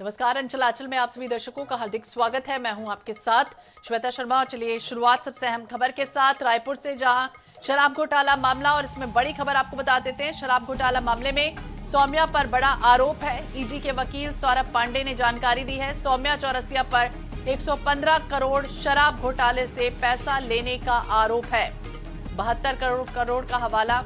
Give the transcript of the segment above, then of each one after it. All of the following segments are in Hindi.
नमस्कार, अंचलाचल में आप सभी दर्शकों का हार्दिक स्वागत है। मैं हूं आपके साथ श्वेता शर्मा और चलिए शुरुआत सबसे अहम खबर के साथ रायपुर से, जहां शराब घोटाला मामला और इसमें बड़ी खबर आपको बता देते हैं। शराब घोटाला मामले में सौम्या पर बड़ा आरोप है। ईडी के वकील सौरभ पांडे ने जानकारी दी है। सौम्या चौरसिया पर 115 करोड़ शराब घोटाले से पैसा लेने का आरोप है। 72 करोड़ का हवाला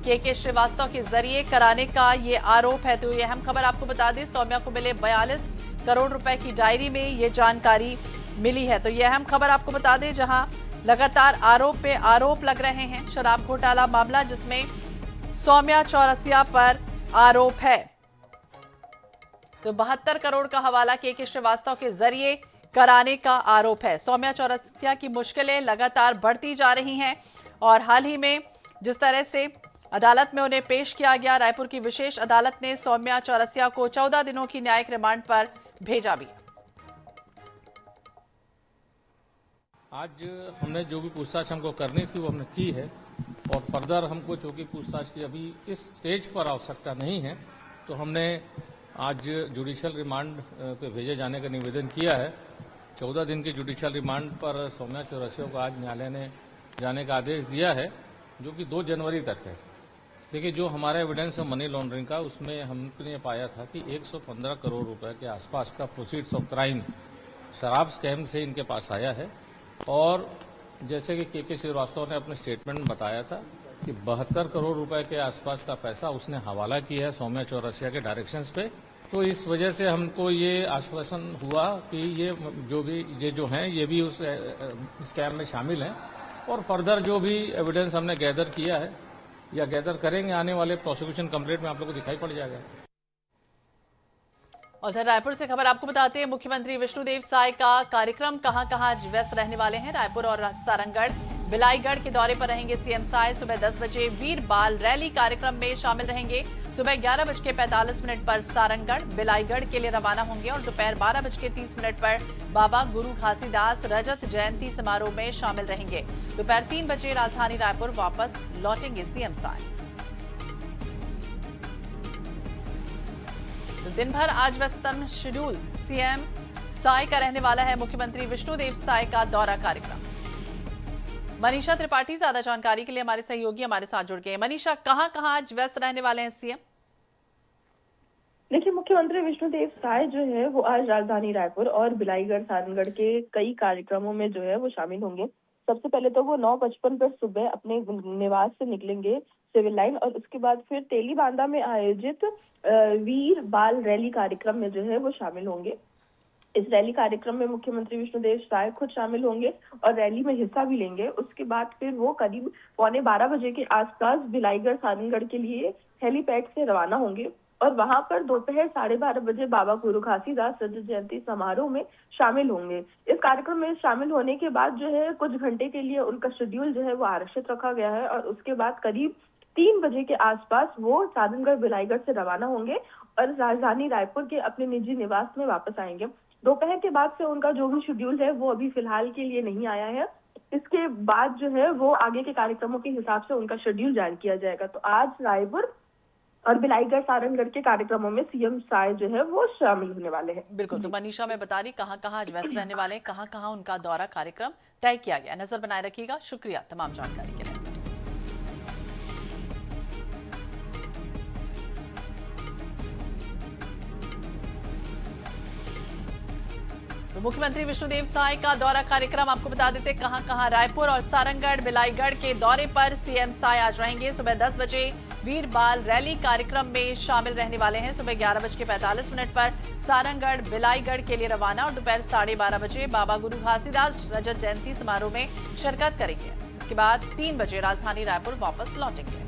के श्रीवास्तव के जरिए कराने का ये आरोप है। तो ये अहम खबर आपको बता दें, सौम्या को मिले 42 करोड़ रुपए की डायरी में ये जानकारी मिली है। तो ये अहम खबर आपको बता दें, जहां लगातार आरोप पे आरोप लग रहे हैं। शराब घोटाला मामला जिसमें सौम्या चौरसिया पर आरोप है। तो 72 करोड़ का हवाला के श्रीवास्तव के जरिए कराने का आरोप है। सौम्या चौरसिया की मुश्किलें लगातार बढ़ती जा रही हैं और हाल ही में जिस तरह से अदालत में उन्हें पेश किया गया, रायपुर की विशेष अदालत ने सौम्या चौरसिया को 14 दिनों की न्यायिक रिमांड पर भेजा भी। आज हमने जो भी पूछताछ हमको करनी थी वो हमने की है और फर्दर हमको चूंकि पूछताछ की अभी इस स्टेज पर आवश्यकता नहीं है, तो हमने आज जुडिशियल रिमांड पे भेजे जाने का निवेदन किया है। 14 दिन की जुडिशियल रिमांड पर सौम्या चौरसिया को आज न्यायालय ने जाने का आदेश दिया है, जो कि 2 जनवरी तक है। देखिए, जो हमारा एविडेंस है मनी लॉन्ड्रिंग का, उसमें हमने पाया था कि 115 करोड़ रुपए के आसपास का प्रोसीड्स ऑफ क्राइम शराब स्कैम से इनके पास आया है। और जैसे कि के श्रीवास्तव ने अपने स्टेटमेंट में बताया था कि 72 करोड़ रुपए के आसपास का पैसा उसने हवाला किया है सौम्या चौरसिया के डायरेक्शंस पे। तो इस वजह से हमको ये आश्वासन हुआ कि ये जो हैं ये भी उस स्कैम में शामिल हैं और फर्दर जो भी एविडेंस हमने गैदर किया है या गैदर करेंगे आने वाले प्रोसिक्यूशन कंप्लेंट में आप लोगों को दिखाई पड़ जाएगा। उधर रायपुर से खबर आपको बताते हैं, मुख्यमंत्री विष्णुदेव साय का कार्यक्रम कहां व्यस्त रहने वाले हैं। रायपुर और सारंगगढ़ बिलाईगढ़ के दौरे पर रहेंगे सीएम साय। सुबह 10 बजे वीर बाल रैली कार्यक्रम में शामिल रहेंगे। सुबह 11:45 पर सारंगगढ़ बिलाईगढ़ के लिए रवाना होंगे और दोपहर 12:30 पर बाबा गुरु घासीदास रजत जयंती समारोह में शामिल रहेंगे। दोपहर 3 बजे राजधानी रायपुर वापस लौटेंगे सीएम साय। दिन भर आज व्यस्तम शेड्यूल सीएम साय का रहने वाला है। मुख्यमंत्री विष्णुदेव साय का दौरा कार्यक्रम। मनीषा त्रिपाठी ज्यादा जानकारी के लिए हमारे सहयोगी हमारे साथ जुड़ गए। मनीषा, कहां आज व्यस्त रहने वाले हैं सीएम? देखिए, मुख्यमंत्री विष्णुदेव साय जो है वो आज राजधानी रायपुर और बिलाईगढ़ सारंगगढ़ के कई कार्यक्रमों में जो है वो शामिल होंगे। सबसे पहले तो वो 9:55 पर सुबह अपने निवास से निकलेंगे सिविल लाइन और उसके बाद फिर तेलीबांधा में आयोजित वीर बाल रैली कार्यक्रम में जो है वो शामिल होंगे। इस रैली कार्यक्रम में मुख्यमंत्री विष्णुदेव साय खुद शामिल होंगे और रैली में हिस्सा भी लेंगे। उसके बाद फिर वो करीब 11:15 बजे के आसपास बिलाईगढ़ सारंगगढ़ के लिए हेलीपैड से रवाना होंगे और वहां पर दोपहर 12:30 बजे बाबा गुरु घासीदास रजत जयंती समारोह में शामिल होंगे। इस कार्यक्रम में शामिल होने के बाद जो है कुछ घंटे के लिए उनका शेड्यूल जो है वो आरक्षित रखा गया है और उसके बाद करीब 3 बजे के आसपास वो सारंगगढ़ बिलाईगढ़ से रवाना होंगे और राजधानी रायपुर के अपने निजी निवास में वापस आएंगे। दोपहर के बाद से उनका जो भी शेड्यूल है वो अभी फिलहाल के लिए नहीं आया है। इसके बाद जो है वो आगे के कार्यक्रमों के हिसाब से उनका शेड्यूल जारी किया जाएगा। तो आज रायपुर और बिलाईगढ़ सारंगगढ़ के कार्यक्रमों में सीएम साय जो है वो शामिल होने वाले हैं। बिल्कुल, तो मनीषा में बता रही कहां आज व्यस्त रहने वाले हैं, कहां उनका दौरा कार्यक्रम तय किया गया। नजर बनाए रखिएगा। शुक्रिया तमाम जानकारी के लिए। तो मुख्यमंत्री विष्णुदेव साय का दौरा कार्यक्रम आपको बता देते कहां रायपुर और सारंगगढ़ बिलाईगढ़ के दौरे पर सीएम साय आज रहेंगे। सुबह 10 बजे वीर बाल रैली कार्यक्रम में शामिल रहने वाले हैं। सुबह 11:45 पर सारंगगढ़ बिलाईगढ़ के लिए रवाना और दोपहर 12:30 बजे बाबा गुरु घासीदास रजत जयंती समारोह में शिरकत करेंगे। इसके बाद 3 बजे राजधानी रायपुर वापस लौटेंगे।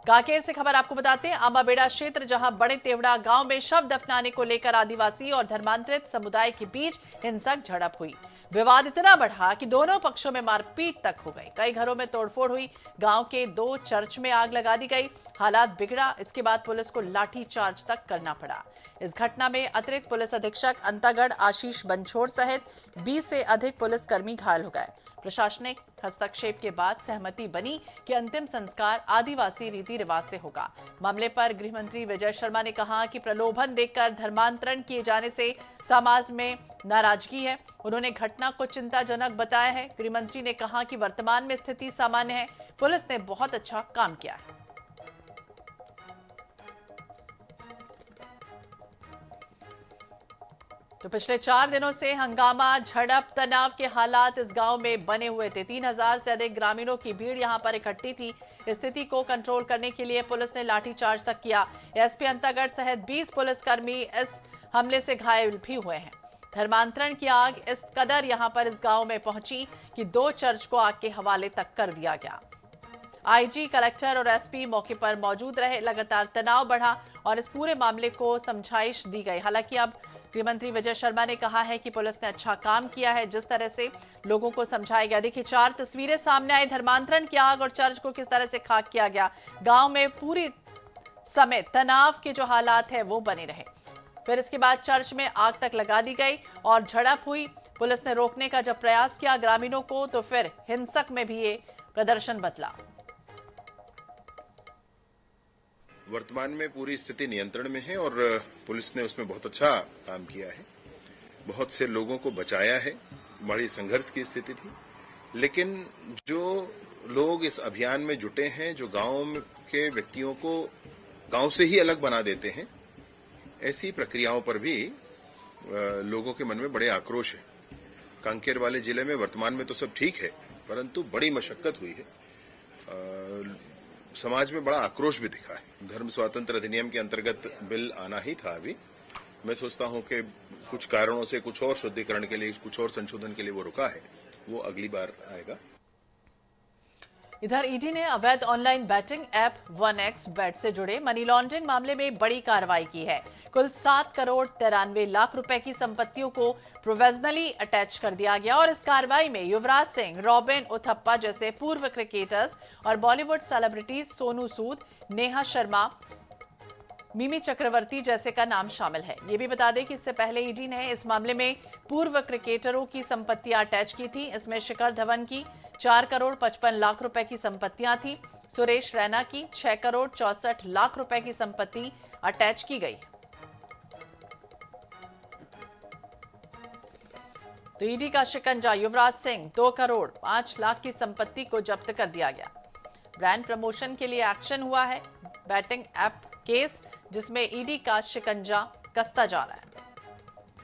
कांकेर से खबर आपको बताते हैं, अंबाबेड़ा क्षेत्र जहां बड़े तेवड़ा गांव में शव दफनाने को लेकर आदिवासी और धर्मांतरित समुदाय के बीच हिंसक झड़प हुई। विवाद इतना बढ़ा कि दोनों पक्षों में मारपीट तक हो गई। कई घरों में तोड़फोड़ हुई। गांव के 2 चर्च में आग लगा दी गई। हालात बिगड़ा, इसके बाद पुलिस को लाठी चार्ज तक करना पड़ा। इस घटना में अतिरिक्त पुलिस अधीक्षक अंतागढ़ आशीष बंछोड़ सहित 20 से अधिक पुलिसकर्मी घायल हो गए। प्रशासनिक हस्तक्षेप के बाद सहमति बनी कि अंतिम संस्कार आदिवासी रीति रिवाज से होगा। मामले पर गृह मंत्री विजय शर्मा ने कहा कि प्रलोभन देकर धर्मांतरण किए जाने से समाज में नाराजगी है। उन्होंने घटना को चिंताजनक बताया है। गृह मंत्री ने कहा कि वर्तमान में स्थिति सामान्य है, पुलिस ने बहुत अच्छा काम किया है। तो पिछले 4 दिनों से हंगामा, झड़प, तनाव के हालात इस गांव में बने हुए थे। 3000 से अधिक ग्रामीणों की भीड़ यहां पर इकट्ठी थी। स्थिति को कंट्रोल करने के लिए पुलिस ने लाठीचार्ज तक किया। एसपी अंतागढ़ सहित 20 पुलिसकर्मी इस हमले से घायल भी हुए हैं। धर्मांतरण की आग इस कदर यहां पर इस गांव में पहुंची कि 2 चर्च को आग के हवाले तक कर दिया गया। आईजी, कलेक्टर और एसपी मौके पर मौजूद रहे। लगातार तनाव बढ़ा और इस पूरे मामले को समझाइश दी गई। हालांकि अब गृह मंत्री विजय शर्मा ने कहा है कि पुलिस ने अच्छा काम किया है, जिस तरह से लोगों को समझाया गया। देखिए 4 तस्वीरें सामने आई, धर्मांतरण की आग और चर्च को किस तरह से खाक किया गया। गांव में पूरी समय तनाव के जो हालात है वो बने रहे। फिर इसके बाद चर्च में आग तक लगा दी गई और झड़प हुई। पुलिस ने रोकने का जब प्रयास किया ग्रामीणों को, तो फिर हिंसक में भी ये प्रदर्शन बदला। वर्तमान में पूरी स्थिति नियंत्रण में है और पुलिस ने उसमें बहुत अच्छा काम किया है। बहुत से लोगों को बचाया है। बड़ी संघर्ष की स्थिति थी, लेकिन जो लोग इस अभियान में जुटे हैं, जो गांव के व्यक्तियों को गांव से ही अलग बना देते हैं, ऐसी प्रक्रियाओं पर भी लोगों के मन में बड़े आक्रोश है। कांकेर वाले जिले में वर्तमान में तो सब ठीक है, परंतु बड़ी मशक्कत हुई है। समाज में बड़ा आक्रोश भी दिखा है। धर्म स्वातंत्र अधिनियम के अंतर्गत बिल आना ही था। अभी मैं सोचता हूं कि कुछ कारणों से कुछ और शुद्धिकरण के लिए, कुछ और संशोधन के लिए वो रुका है, वो अगली बार आएगा। इधर ईडी ने अवैध ऑनलाइन बैटिंग ऐप 1x बेट से जुड़े मनी लॉन्ड्रिंग मामले में बड़ी कार्रवाई की है। कुल 7 करोड़ 93 लाख रुपए की संपत्तियों को प्रोविजनली अटैच कर दिया गया और इस कार्रवाई में युवराज सिंह, रॉबिन उथप्पा जैसे पूर्व क्रिकेटर्स और बॉलीवुड सेलिब्रिटीज सोनू सूद, नेहा शर्मा, मिमी चक्रवर्ती जैसे का नाम शामिल है। ये भी बता दें कि इससे पहले ईडी ने इस मामले में पूर्व क्रिकेटरों की संपत्तियां अटैच की थी। इसमें शिखर धवन की 4 करोड़ 55 लाख रुपए की संपत्तियां थी। सुरेश रैना की 6 करोड़ 64 लाख रुपए की संपत्ति अटैच की गई। तो ईडी का शिकंजा, युवराज सिंह 2 करोड़ 5 लाख की संपत्ति को जब्त कर दिया गया। ब्रांड प्रमोशन के लिए एक्शन हुआ है। बैटिंग ऐप केस जिसमें ईडी का शिकंजा कसता जा रहा है।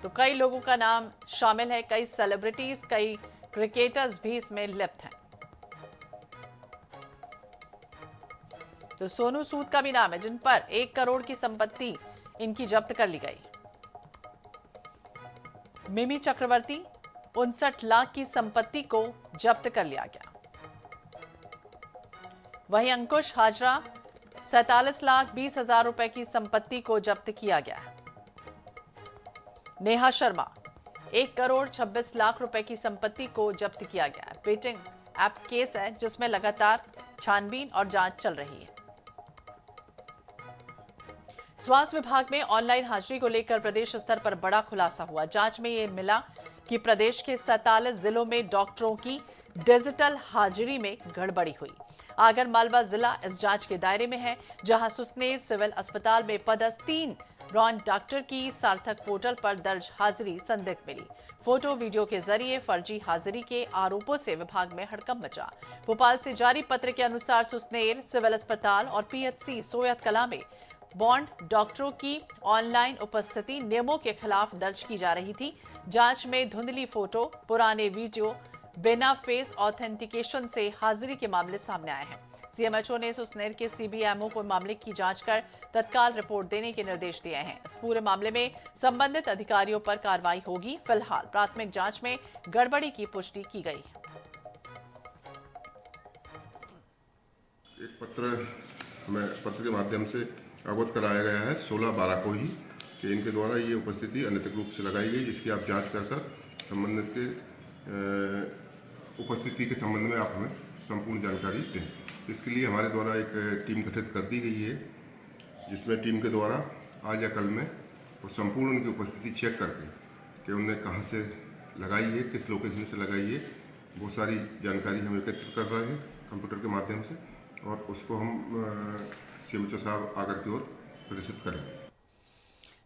तो कई लोगों का नाम शामिल है, कई सेलिब्रिटीज, कई क्रिकेटर्स भी इसमें लिप्त हैं। तो सोनू सूद का भी नाम है, जिन पर 1 करोड़ की संपत्ति इनकी जब्त कर ली गई। मिमी चक्रवर्ती 59 लाख की संपत्ति को जब्त कर लिया गया। वहीं अंकुश हाजरा 47 लाख 20 हजार रुपए की संपत्ति को जब्त किया गया है। नेहा शर्मा 1 करोड़ 26 लाख रुपए की संपत्ति को जब्त किया गया है। बेटिंग ऐप केस है जिसमें लगातार छानबीन और जांच चल रही है। स्वास्थ्य विभाग में ऑनलाइन हाजिरी को लेकर प्रदेश स्तर पर बड़ा खुलासा हुआ। जांच में यह मिला कि प्रदेश के 47 जिलों में डॉक्टरों की डिजिटल हाजिरी में गड़बड़ी हुई। आगर मालवा जिला इस जांच के दायरे में है, जहां सुसनेर सिविल अस्पताल में पदस्थ 3 ब्रांड डॉक्टर की सार्थक पोर्टल पर दर्ज हाजिरी संदिग्ध मिली। फोटो वीडियो के जरिए फर्जी हाजिरी के आरोपों से विभाग में हड़कंप मचा। भोपाल से जारी पत्र के अनुसार सुसनेर सिविल अस्पताल और पीएचसी सोयत कला में बॉन्ड डॉक्टरों की ऑनलाइन उपस्थिति नियमों के खिलाफ दर्ज की जा रही थी। जांच में धुंधली फोटो, पुराने वीडियो, बिना फेस ऑथेंटिकेशन से हाजिरी के मामले सामने आए हैं। सीएमएचओ ने सुसनेर के सीबीएमओ को मामले की जांच कर तत्काल रिपोर्ट देने के निर्देश दिए हैं। इस पूरे मामले में संबंधित अधिकारियों पर कार्रवाई होगी। फिलहाल प्राथमिक जांच में गड़बड़ी की पुष्टि की गई है। एक पत्र के माध्यम से अवगत कराया गया है 16/12 को ही कि इनके द्वारा ये उपस्थिति अनैतिक रूप से लगाई गई, जिसकी आप जांच कर संबंधित के उपस्थिति के संबंध में आप हमें संपूर्ण जानकारी दें। इसके लिए हमारे द्वारा एक टीम गठित कर दी गई है, जिसमें टीम के द्वारा आज या कल में वो संपूर्ण उनकी उपस्थिति चेक करके कि उनने कहाँ से लगाई है, किस लोकेशन से लगाई है, वो सारी जानकारी हम एकत्रित कर रहे हैं कंप्यूटर के माध्यम से, और उसको हम CMHO साहब आकर की ओर प्रेषित करेंगे।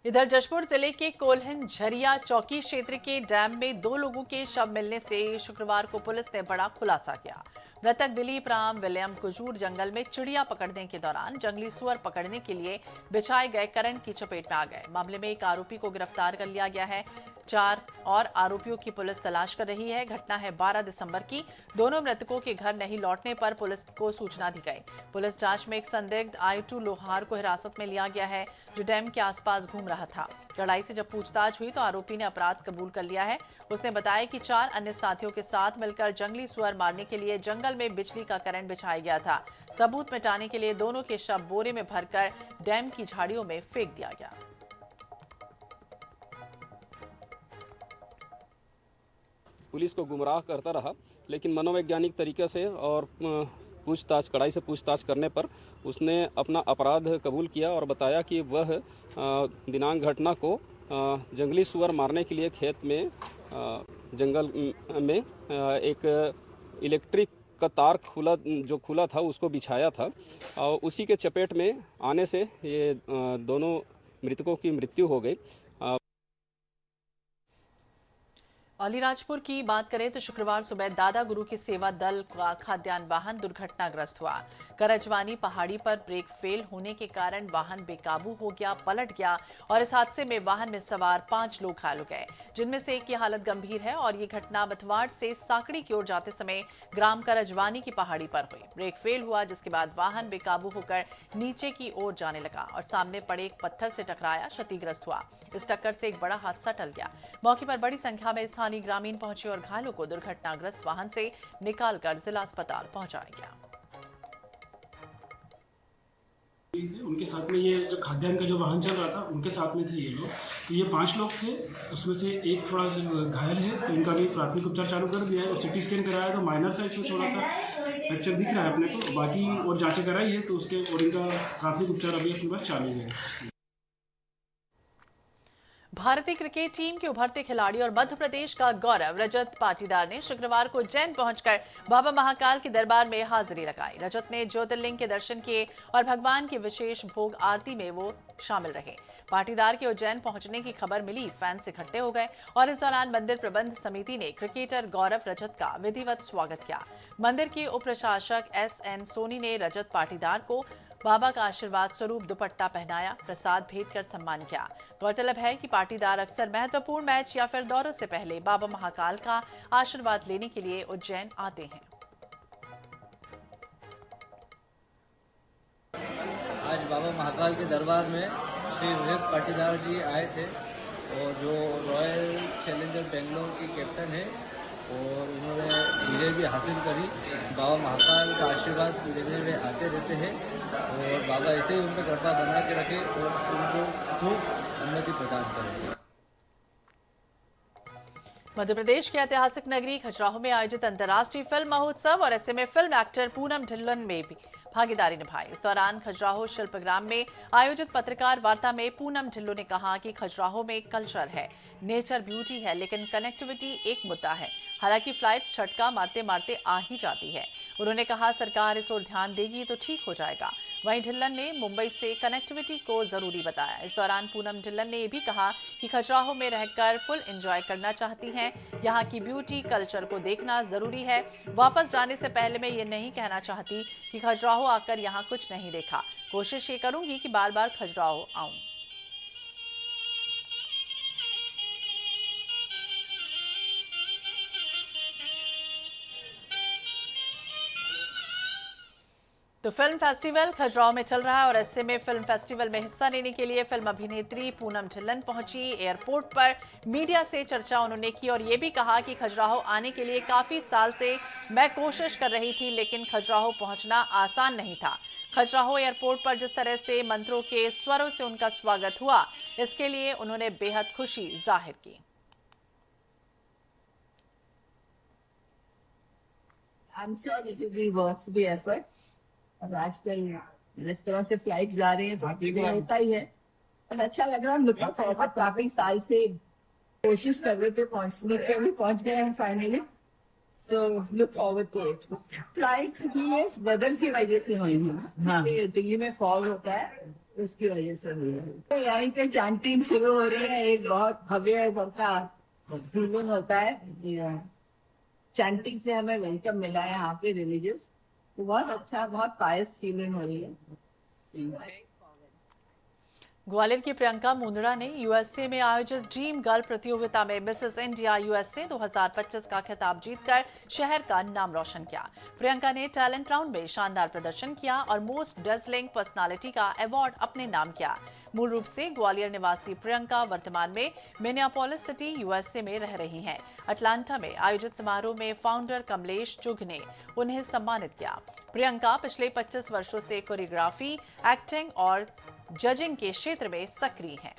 इधर जशपुर जिले के कोल्हन झरिया चौकी क्षेत्र के डैम में 2 लोगों के शव मिलने से शुक्रवार को पुलिस ने बड़ा खुलासा किया। मृतक दिलीप राम विलियम कुजूर जंगल में चिड़िया पकड़ने के दौरान जंगली सुअर पकड़ने के लिए बिछाए गए करंट की चपेट में आ गए। मामले में एक आरोपी को गिरफ्तार कर लिया गया है। 4 और आरोपियों की पुलिस तलाश कर रही है। घटना है 12 दिसंबर की। दोनों मृतकों के घर नहीं लौटने पर पुलिस को सूचना दी गई। पुलिस जांच में एक संदिग्ध I2 लोहार को हिरासत में लिया गया है, जो डैम के आसपास घूम रहा था। लड़ाई से जब पूछताछ हुई तो आरोपी ने अपराध कबूल कर लिया है। उसने बताया कि 4 अन्य साथियों के साथ मिलकर जंगली सुअर मारने के लिए जंगल में बिजली का करंट बिछाया गया था। सबूत मिटाने के लिए दोनों के शव बोरे में भरकर डैम की झाड़ियों में फेंक दिया गया। पुलिस को गुमराह करता रहा, लेकिन मनोवैज्ञानिक तरीके से और पूछताछ कड़ाई से पूछताछ करने पर उसने अपना अपराध कबूल किया और बताया कि वह दिनांक घटना को जंगली सुअर मारने के लिए खेत में जंगल में एक इलेक्ट्रिक का तार खुला था उसको बिछाया था, और उसी के चपेट में आने से ये दोनों मृतकों की मृत्यु हो गई। अलीराजपुर की बात करें तो शुक्रवार सुबह दादा गुरु की सेवा दल का खाद्यान्न वाहन दुर्घटनाग्रस्त हुआ। करजवानी पहाड़ी पर ब्रेक फेल होने के कारण वाहन बेकाबू हो गया, पलट गया और इस हादसे में वाहन में सवार 5 लोग घायल हो गए, जिनमें से एक की हालत गंभीर है और ये घटना बथवाड़ से साकड़ी की ओर जाते समय ग्राम करजवानी की पहाड़ी पर हुई। ब्रेक फेल हुआ, जिसके बाद वाहन बेकाबू होकर नीचे की ओर जाने लगा और सामने पड़े एक पत्थर से टकराया, क्षतिग्रस्त हुआ। इस टक्कर से एक बड़ा हादसा टल गया। मौके पर बड़ी संख्या में स्थानीय ग्रामीण पहुंचे और घायलों को दुर्घटनाग्रस्त वाहन से निकालकर जिला अस्पताल पहुंचाया गया। उनके साथ में ये जो खाद्यान्न का जो वाहन चल रहा था, उनके साथ में थे ये लोग। तो ये 5 लोग थे, उसमें से एक थोड़ा सा घायल है, तो इनका भी प्राथमिक उपचार चालू कर दिया है और CT स्कैन कराया तो माइनर सा इसमें थोड़ा सा फ्रैक्चर दिख रहा है अपने को। बाकी और जांचें कराई है तो उसके और इनका प्राथमिक उपचार अभी अपने पास चालू है। भारतीय क्रिकेट टीम के उभरते खिलाड़ी और मध्य प्रदेश का गौरव रजत पाटीदार ने शुक्रवार को उज्जैन पहुंचकर बाबा महाकाल के दरबार में हाजिरी लगाई। रजत ने ज्योतिर्लिंग के दर्शन किए और भगवान की विशेष भोग आरती में वो शामिल रहे। पाटीदार के उज्जैन पहुंचने की खबर मिली, फैंस इकट्ठे हो गए और इस दौरान मंदिर प्रबंध समिति ने क्रिकेटर गौरव रजत का विधिवत स्वागत किया। मंदिर के उप प्रशासक SN सोनी ने रजत पाटीदार को बाबा का आशीर्वाद स्वरूप दुपट्टा पहनाया, प्रसाद भेंट कर सम्मान किया। गौरतलब है कि पाटीदार अक्सर महत्वपूर्ण मैच या फिर दौरों से पहले बाबा महाकाल का आशीर्वाद लेने के लिए उज्जैन आते हैं। आज बाबा महाकाल के दरबार में श्री रजत पाटीदार जी आए थे और जो रॉयल चैलेंजर बेंगलोर की कैप्टन है और उन्होंने विजय भी हासिल करी। बाबा महाकाल का आशीर्वाद लेने में आते रहते हैं और बाबा ऐसे ही उनको कृपा बना के रखे और उनको खूब उन्नति प्रदान करें। मध्य प्रदेश के ऐतिहासिक नगरी खजुराहो में आयोजित अंतर्राष्ट्रीय फिल्म महोत्सव और ऐसे में फिल्म एक्टर पूनम ढिल्लन में भी भागीदारी निभाई। इस दौरान खजुराहो शिल्पग्राम में आयोजित पत्रकार वार्ता में पूनम ढिल्लों ने कहा कि खजुराहो में कल्चर है, नेचर ब्यूटी है, लेकिन कनेक्टिविटी एक मुद्दा है। हालांकि फ्लाइट्स झटका मारते मारते आ ही जाती है। उन्होंने कहा सरकार इस ओर ध्यान देगी तो ठीक हो जाएगा। वहीं ढिल्लन ने मुंबई से कनेक्टिविटी को जरूरी बताया। इस दौरान पूनम ढिल्लन ने यह भी कहा कि खजुराहो में रहकर फुल एंजॉय करना चाहती हैं। यहाँ की ब्यूटी कल्चर को देखना जरूरी है। वापस जाने से पहले मैं ये नहीं कहना चाहती कि खजुराहो आकर यहाँ कुछ नहीं देखा। कोशिश ये करूंगी कि बार बार खजुराहो आऊं। तो फिल्म फेस्टिवल खजुराहो में चल रहा है और ऐसे में फिल्म फेस्टिवल में हिस्सा लेने के लिए फिल्म अभिनेत्री पूनम ढिल्लन पहुंची। एयरपोर्ट पर मीडिया से चर्चा उन्होंने की और ये भी कहा कि खजुराहो आने के लिए काफी साल से मैं कोशिश कर रही थी, लेकिन खजुराहो पहुंचना आसान नहीं था। खजुराहो एयरपोर्ट पर जिस तरह से मंत्रों के स्वरों से उनका स्वागत हुआ, इसके लिए उन्होंने बेहद खुशी जाहिर की। I'm sure it will be worth the effort. और आजकल जिस तरह से फ्लाइट जा रही है तो डिले होता ही है, और अच्छा लग रहा है। लुकिंग फॉरवर्ड, काफी साल से कोशिश कर रहे थे पहुंचने की, अभी पहुंच गए हैं finally. So look forward to it. Flights की वेदर की वजह से हुई है, दिल्ली में फॉग होता है उसकी वजह से हुई है। तो यहीं पे चैंटिंग शुरू हो रही है, एक बहुत भव्य बड़का फीलिंग होता है। चैंटिंग से हमें वेलकम मिला है यहाँ पे रिलीजियस, तो बहुत अच्छा, बहुत पायस फीलिंग हो रही है। ग्वालियर की प्रियंका मुंदड़ा ने यूएसए में आयोजित ड्रीम गर्ल प्रतियोगिता में मिसेस इंडिया यूएसए 2025 का खिताब जीतकर शहर का नाम रोशन किया। प्रियंका ने टैलेंट राउंड में शानदार प्रदर्शन किया और मोस्ट डजलिंग पर्सनालिटी का अवार्ड अपने नाम किया। मूल रूप से ग्वालियर निवासी प्रियंका वर्तमान में मिनियापोलिस सिटी यूएसए में रह रही हैं। अटलांटा में आयोजित समारोह में फाउंडर कमलेश चुघ ने उन्हें सम्मानित किया। प्रियंका पिछले 25 वर्षों से कोरियोग्राफी, एक्टिंग और जजिंग के क्षेत्र में सक्रिय हैं।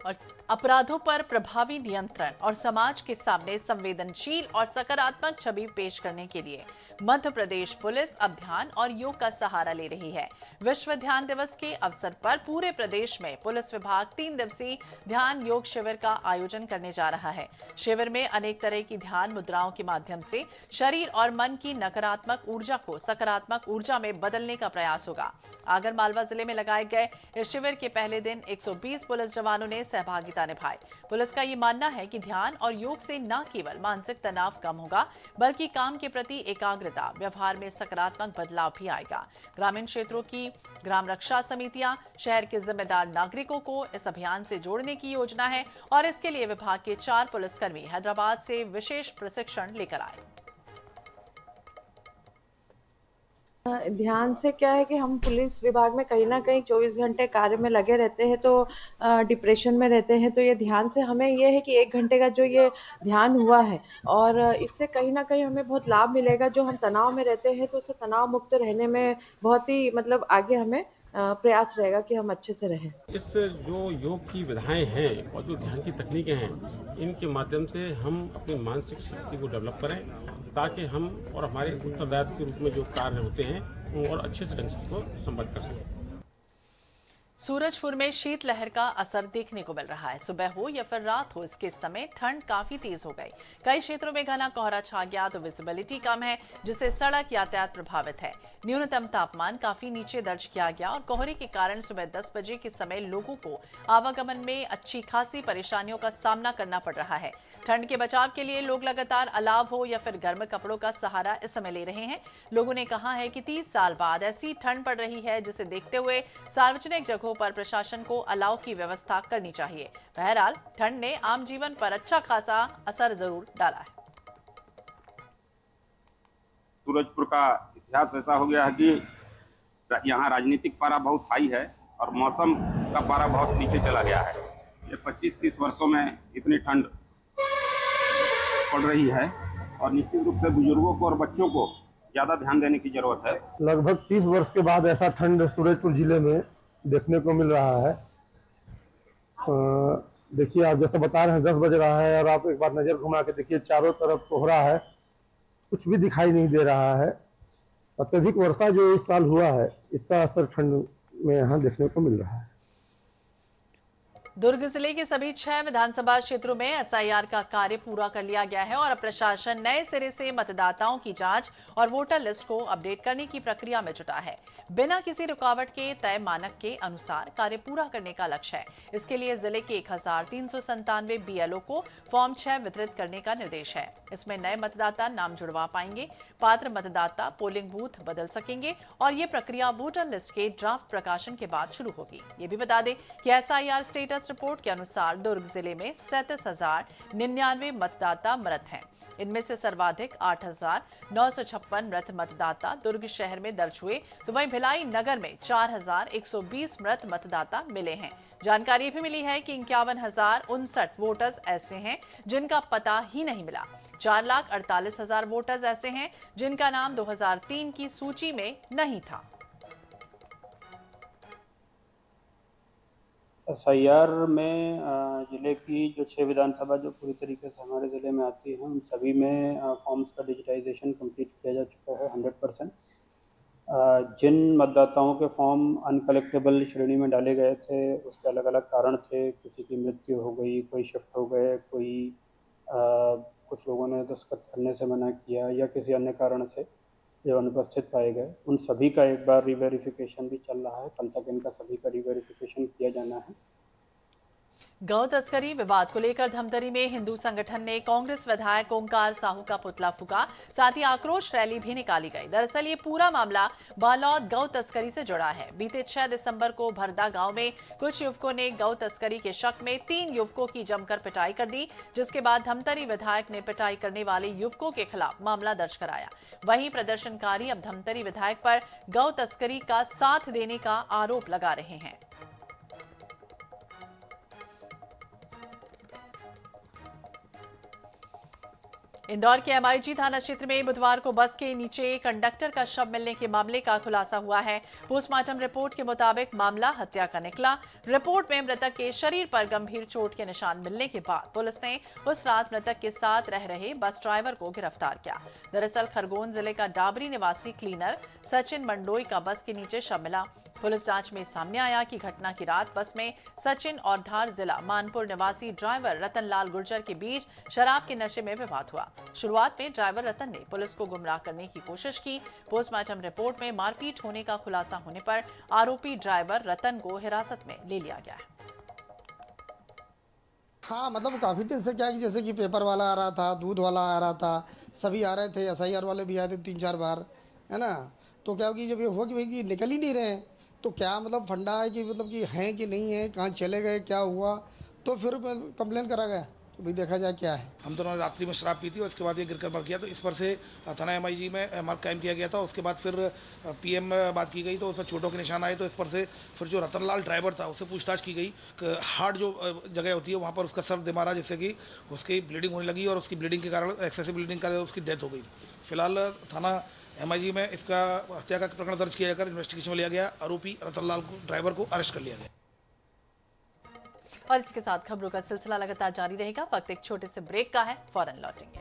और अपराधों पर प्रभावी नियंत्रण और समाज के सामने संवेदनशील और सकारात्मक छवि पेश करने के लिए मध्य प्रदेश पुलिस अब ध्यान और योग का सहारा ले रही है। विश्व ध्यान दिवस के अवसर पर पूरे प्रदेश में पुलिस विभाग 3 दिवसीय ध्यान योग शिविर का आयोजन करने जा रहा है। शिविर में अनेक तरह की ध्यान मुद्राओं के माध्यम से शरीर और मन की नकारात्मक ऊर्जा को सकारात्मक ऊर्जा में बदलने का प्रयास होगा। आगर मालवा जिले में लगाए गए इस शिविर के पहले दिन 120 पुलिस जवानों ने सहभागिता निभाई। पुलिस का ये मानना है कि ध्यान और योग से न केवल मानसिक तनाव कम होगा, बल्कि काम के प्रति एकाग्रता, व्यवहार में सकारात्मक बदलाव भी आएगा। ग्रामीण क्षेत्रों की ग्राम रक्षा समितियां शहर के जिम्मेदार नागरिकों को इस अभियान से जोड़ने की योजना है और इसके लिए विभाग के 4 पुलिसकर्मी हैदराबाद से विशेष प्रशिक्षण लेकर आए। ध्यान से क्या है कि हम पुलिस विभाग में कहीं ना कहीं 24 घंटे कार्य में लगे रहते हैं, तो डिप्रेशन में रहते हैं। तो ये ध्यान से हमें ये है कि 1 घंटे का जो ये ध्यान हुआ है, और इससे कहीं ना कहीं हमें बहुत लाभ मिलेगा। जो हम तनाव में रहते हैं तो उससे तनाव मुक्त रहने में बहुत ही मतलब आगे हमें प्रयास रहेगा कि हम अच्छे से रहें। इस जो योग की विधाएं हैं और जो ध्यान की तकनीकें हैं, इनके माध्यम से हम अपनी मानसिक शक्ति को डेवलप करें, ताकि हम और हमारे उत्तरदायित्व के रूप में जो कार्य होते हैं और अच्छे से ढंग से उसको संबद्ध कर सकें। सूरजपुर में शीतलहर का असर देखने को मिल रहा है। सुबह हो या फिर रात हो, इसके समय ठंड काफी तेज हो गई। कई क्षेत्रों में घना कोहरा छा गया तो विजिबिलिटी कम है, जिससे सड़क यातायात प्रभावित है। न्यूनतम तापमान काफी नीचे दर्ज किया गया और कोहरे के कारण सुबह 10 बजे के समय लोगों को आवागमन में अच्छी खासी परेशानियों का सामना करना पड़ रहा है। ठंड के बचाव के लिए लोग लगातार अलाव हो या फिर गर्म कपड़ों का सहारा इस समय ले रहे हैं। लोगों ने कहा है कि 30 साल बाद ऐसी ठंड पड़ रही है, जिसे देखते हुए सार्वजनिक जगहों पर प्रशासन को अलाव की व्यवस्था करनी चाहिए। बहरहाल ठंड ने आम जीवन पर अच्छा खासा असर जरूर डाला है। सूरजपुर का इतिहास ऐसा हो गया है कि यहाँ राजनीतिक पारा बहुत हाई है और मौसम का पारा बहुत नीचे चला गया है। ये 25-30 वर्षों में इतनी ठंड पड़ रही है और निश्चित रूप से बुजुर्गों को और बच्चों को ज्यादा ध्यान देने की जरूरत है। लगभग 30 वर्ष के बाद ऐसा ठंड सूरजपुर जिले में देखने को मिल रहा है। देखिए, आप जैसे बता रहे हैं 10 बज रहा है और आप एक बार नज़र घुमा के देखिए, चारों तरफ कोहरा है, कुछ भी दिखाई नहीं दे रहा है। अत्यधिक वर्षा जो इस साल हुआ है, इसका असर ठंड में यहाँ देखने को मिल रहा है। दुर्ग जिले के सभी 6 विधानसभा क्षेत्रों में एसआईआर का कार्य पूरा कर लिया गया है और अब प्रशासन नए सिरे से मतदाताओं की जांच और वोटर लिस्ट को अपडेट करने की प्रक्रिया में जुटा है। बिना किसी रुकावट के तय मानक के अनुसार कार्य पूरा करने का लक्ष्य है। इसके लिए जिले के 1397 बीएलओ को फॉर्म 6 वितरित करने का निर्देश है। इसमें नए मतदाता नाम जुड़वा पाएंगे, पात्र मतदाता पोलिंग बूथ बदल सकेंगे और ये प्रक्रिया वोटर लिस्ट के ड्राफ्ट प्रकाशन के बाद शुरू होगी। ये भी बता दें कि एसआईआर स्टेटस रिपोर्ट के अनुसार दुर्ग जिले में 37,099 मतदाता मृत हैं। इनमें से सर्वाधिक 8,956 मृत मतदाता दुर्ग शहर में दर्ज हुए, तो वहीं भिलाई नगर में 4,120 मृत मतदाता मिले हैं। जानकारी भी मिली है कि 51,059 वोटर्स ऐसे हैं जिनका पता ही नहीं मिला। 4,48,000 वोटर्स ऐसे हैं जिनका नाम 2003 की सूची में नहीं था। SIR में ज़िले की जो 6 विधानसभा जो पूरी तरीके से हमारे ज़िले में आती हैं, उन सभी में फॉर्म्स का डिजिटाइजेशन कंप्लीट किया जा चुका है 100%। जिन मतदाताओं के फॉर्म अनकलेक्टेबल श्रेणी में डाले गए थे, उसके अलग अलग कारण थे। किसी की मृत्यु हो गई, कोई शिफ्ट हो गए, कोई कुछ लोगों ने दस्तखत करने से मना किया या किसी अन्य कारण से जो अनुपस्थित पाए गए, उन सभी का एक बार रीवेरिफिकेशन भी चल रहा है। कल तक इनका सभी का रीवेरिफिकेशन किया जाना है। गौ तस्करी विवाद को लेकर धमतरी में हिंदू संगठन ने कांग्रेस विधायक ओंकार साहू का पुतला फूका, साथ ही आक्रोश रैली भी निकाली गई। दरअसल ये पूरा मामला बालौद गौ तस्करी से जुड़ा है। बीते 6 दिसंबर को भरदा गांव में कुछ युवकों ने गौ तस्करी के शक में 3 युवकों की जमकर पिटाई कर दी, जिसके बाद धमतरी विधायक ने पिटाई करने वाले युवकों के खिलाफ मामला दर्ज कराया। वहीं प्रदर्शनकारी अब धमतरी विधायक पर गौ तस्करी का साथ देने का आरोप लगा रहे हैं। इंदौर के MIG थाना क्षेत्र में बुधवार को बस के नीचे कंडक्टर का शव मिलने के मामले का खुलासा हुआ है। पोस्टमार्टम रिपोर्ट के मुताबिक मामला हत्या का निकला। रिपोर्ट में मृतक के शरीर पर गंभीर चोट के निशान मिलने के बाद पुलिस ने उस रात मृतक के साथ रह रहे बस ड्राइवर को गिरफ्तार किया। दरअसल खरगोन जिले का डाबरी निवासी क्लीनर सचिन मंडोई का बस के नीचे शव मिला। पुलिस जांच में सामने आया कि घटना की रात बस में सचिन और धार जिला मानपुर निवासी ड्राइवर रतनलाल गुर्जर के बीच शराब के नशे में विवाद हुआ। शुरुआत में ड्राइवर रतन ने पुलिस को गुमराह करने की कोशिश की। पोस्टमार्टम रिपोर्ट में मारपीट होने का खुलासा होने पर आरोपी ड्राइवर रतन को हिरासत में ले लिया गया है। हाँ, मतलब काफ़ी दिन से क्या कि जैसे कि पेपर वाला आ रहा था, दूध वाला आ रहा था, सभी आ रहे थे, SIR वाले भी आए थे 3-4 बार, है ना। तो क्या कि जब ये हुआ कि भाई कि निकल ही नहीं रहे हैं, तो क्या मतलब फंडा है कि मतलब कि हैं कि नहीं है, कहाँ चले गए, क्या हुआ, तो फिर कंप्लेन करा गया कि भाई देखा जाए क्या है। हम दोनों ने रात्रि में शराब पी थी और उसके बाद ये गिरकर मर गया, तो इस पर से थाना MIG में मार्क कायम किया गया था। उसके बाद फिर PM में बात की गई तो उसमें चोटों के निशान आए, तो इस पर से फिर जो रतनलाल ड्राइवर था उससे पूछताछ की गई। हार्ट जो जगह होती है वहाँ पर उसका सर दे मारा, जिससे कि उसकी ब्लीडिंग होने लगी और उसकी ब्लीडिंग के कारण एक्सेसिव ब्लीडिंग का उसकी डेथ हो गई। फिलहाल थाना MIG में इसका हत्या का प्रकरण दर्ज किया जाकर इन्वेस्टिगेशन में लिया गया। आरोपी रतनलाल ड्राइवर को अरेस्ट कर लिया गया। और इसके साथ खबरों का सिलसिला लगातार जारी रहेगा। वक्त एक छोटे से ब्रेक का है, फौरन लौटेंगे।